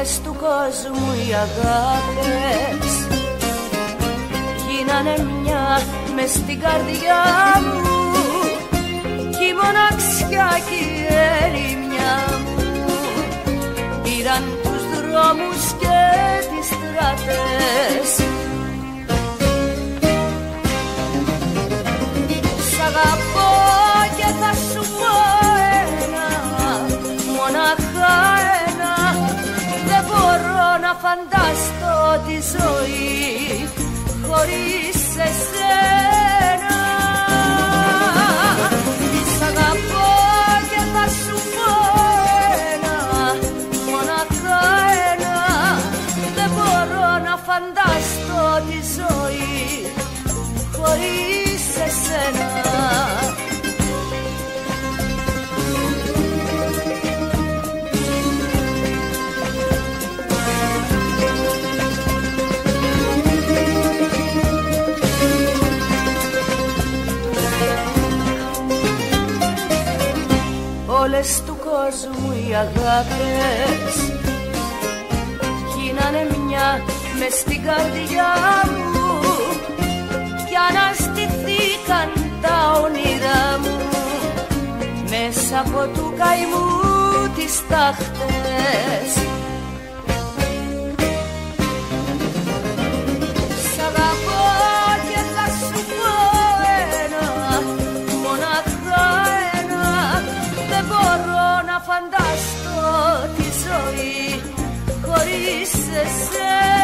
Όλες του κόσμου οι αγάπες γίνανε μια μες στην καρδιά μου, κι η μοναξιά κι η ερημιά μου πήραν τους δρόμους και τις στρατές. Σ' αγαπώ και θα σου πω ένα, μοναχά ένα, δεν μπορώ να φανταστώ τη ζωή χωρίς εσένα. Σ' αγαπώ και θα σου πω ένα, μοναχά ένα, δεν μπορώ να φανταστώ τη ζωή χωρίς εσένα. Όλες του κόσμου οι αγάπες γίνανε μια μες στην καρδιά μου, κι αναστηθήκαν τα όνειρά μου μέσα από του καημού τις τάχτες. Σ' αγαπώ και θα σου πω ένα, μοναχά ένα, δεν μπορώ να φανταστώ τη ζωή χωρίς εσένα.